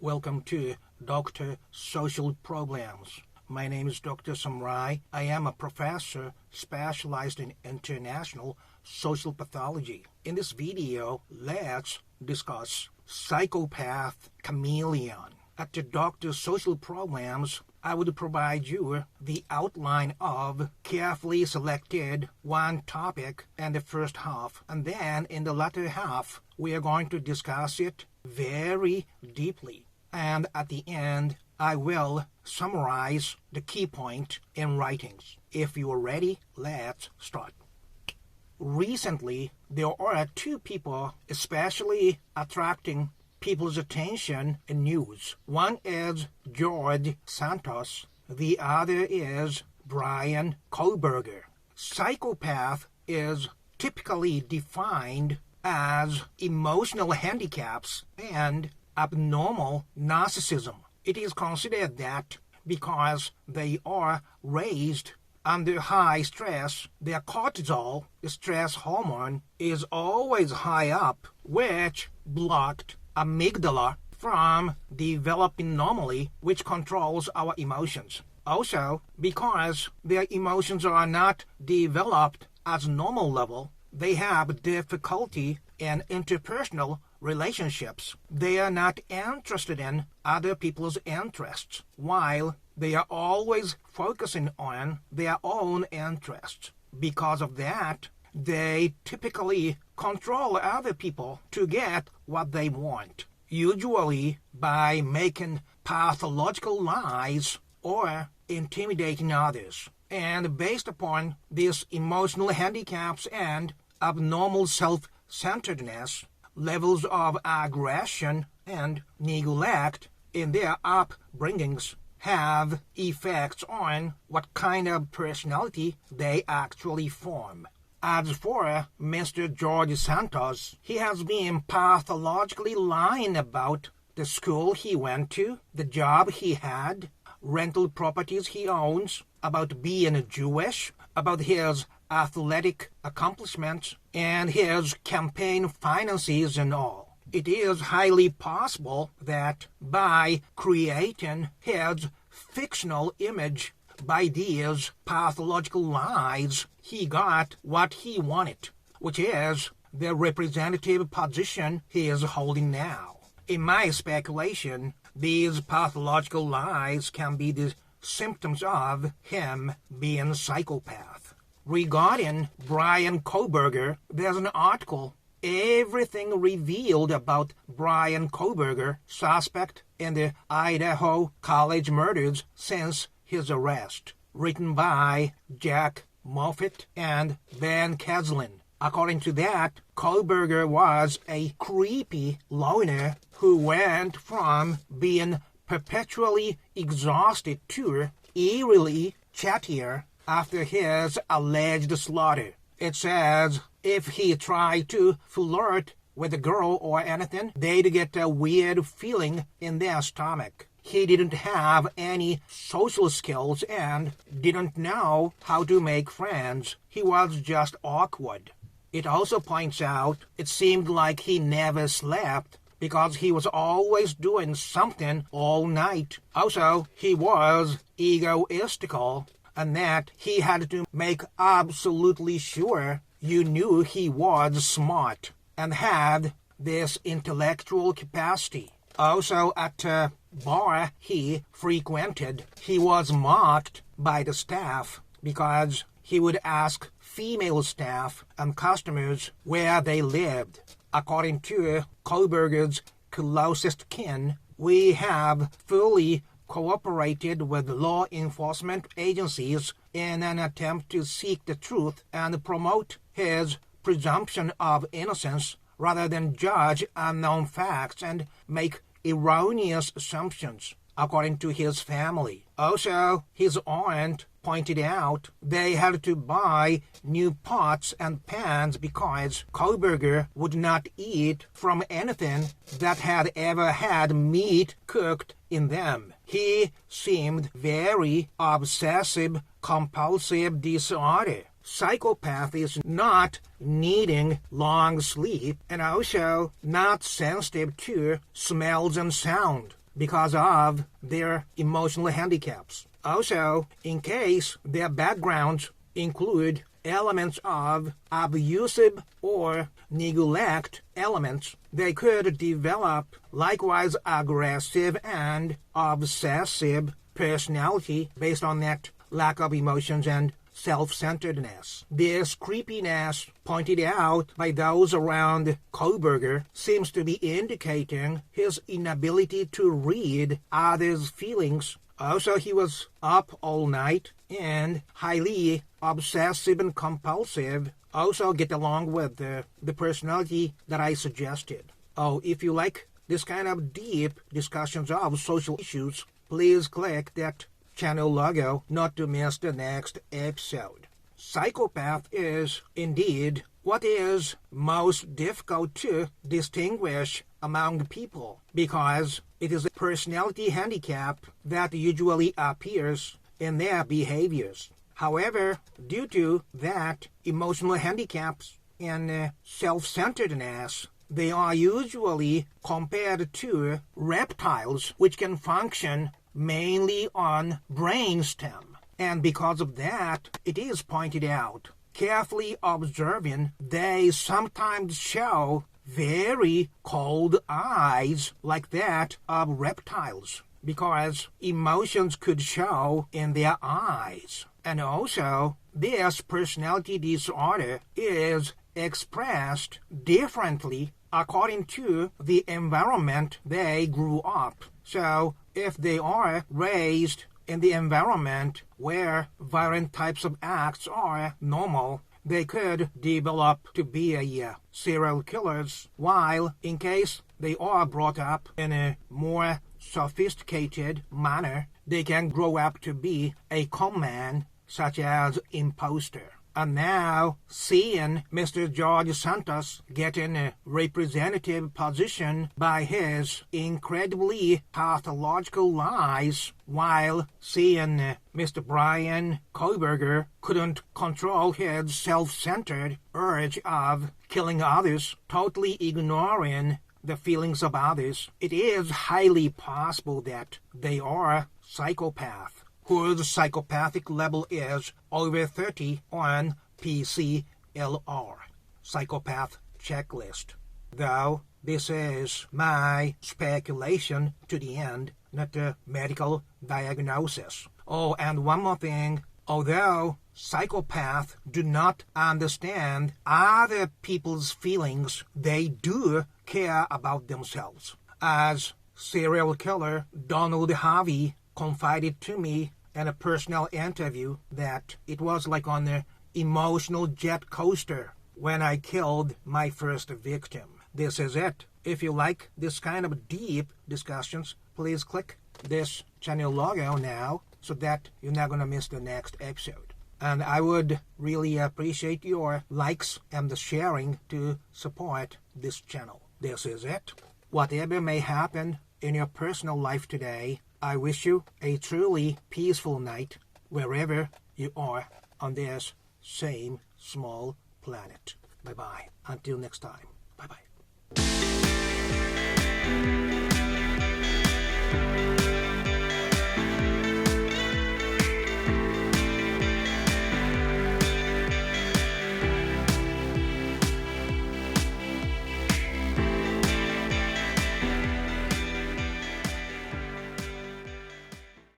Welcome to Dr. Social Problems. My name is Dr. Samrai. I am a professor specialized in international social pathology. In this video, let's discuss psychopath chameleon. At the Dr. Social Problems, I would provide you the outline of carefully selected one topic in the first half, and then in the latter half, we are going to discuss it very deeply. And at the end, I will summarize the key point in writings. If you are ready, let's start. Recently, there are two people especially attracting people's attention in news. One is George Santos. The other is Bryan Kohberger. Psychopath is typically defined as emotional handicaps and abnormal narcissism. It is considered that because they are raised under high stress, their cortisol, the stress hormone, is always high up, which blocked amygdala from developing normally, which controls our emotions. Also, because their emotions are not developed at normal level, they have difficulty in interpersonal relationships. They are not interested in other people's interests, while they are always focusing on their own interests. Because of that, they typically control other people to get what they want, usually by making pathological lies or intimidating others. And based upon these emotional handicaps and abnormal self-centeredness, levels of aggression and neglect in their upbringings have effects on what kind of personality they actually form. As for Mr. George Santos, he has been pathologically lying about the school he went to, the job he had, rental properties he owns, about being Jewish, about his athletic accomplishments, and his campaign finances and all. It is highly possible that by creating his fictional image by these pathological lies, he got what he wanted, which is the representative position he is holding now. In my speculation, these pathological lies can be the symptoms of him being a psychopath. Regarding Bryan Kohberger, there's an article, Everything Revealed About Bryan Kohberger, Suspect in the Idaho College Murders Since His Arrest, written by Jack Moffitt and Ben Keslin. According to that, Kohberger was a creepy loner who went from being perpetually exhausted to eerily chattier after his alleged slaughter. It says if he tried to flirt with a girl or anything, they'd get a weird feeling in their stomach. He didn't have any social skills and didn't know how to make friends. He was just awkward. It also points out it seemed like he never slept because he was always doing something all night. Also, he was egoistical, and that he had to make absolutely sure you knew he was smart and had this intellectual capacity. Also, at a bar he frequented, he was mocked by the staff because he would ask female staff and customers where they lived. According to Kohberger's closest kin, we have fully cooperated with law enforcement agencies in an attempt to seek the truth and promote his presumption of innocence rather than judge unknown facts and make erroneous assumptions, according to his family. Also, his aunt pointed out they had to buy new pots and pans because Kohberger would not eat from anything that had ever had meat cooked in them. He seemed very obsessive-compulsive disorder. Psychopath is not needing long sleep and also not sensitive to smells and sound. because of their emotional handicaps. Also, in case their backgrounds include elements of abusive or neglect elements, they could develop likewise aggressive and obsessive personality based on that lack of emotions and self-centeredness. This creepiness pointed out by those around Kohberger seems to be indicating his inability to read others' feelings. Also, he was up all night and highly obsessive and compulsive. Also get along with the personality that I suggested. Oh, if you like this kind of deep discussions of social issues, please click that channel logo not to miss the next episode. Psychopath is indeed what is most difficult to distinguish among people because it is a personality handicap that usually appears in their behaviors. However, due to that emotional handicaps and self-centeredness, they are usually compared to reptiles which can function mainly on brainstem. And because of that, it is pointed out, carefully observing, they sometimes show very cold eyes like that of reptiles, because emotions could show in their eyes. And also, this personality disorder is expressed differently according to the environment they grew up. So, if they are raised in the environment where violent types of acts are normal, they could develop to be serial killers, while in case they are brought up in a more sophisticated manner, they can grow up to be a con man, such as imposter. And now, seeing Mr. George Santos get in a representative position by his incredibly pathological lies, while seeing Mr. Bryan Kohberger couldn't control his self-centered urge of killing others, totally ignoring the feelings of others, it is highly possible that they are psychopath, whose psychopathic level is over 30 on PSYCYOPATH psychopath checklist. Though this is my speculation to the end, not a medical diagnosis. Oh, and one more thing. Although psychopaths do not understand other people's feelings, they do care about themselves. As serial killer Donald Harvey confided to me in a personal interview that it was like on an emotional jet coaster when I killed my first victim. This is it. If you like this kind of deep discussions, please click this channel logo now so that you're not going to miss the next episode. And I would really appreciate your likes and the sharing to support this channel. This is it. Whatever may happen in your personal life today, I wish you a truly peaceful night wherever you are on this same small planet. Bye-bye. Until next time. Bye-bye.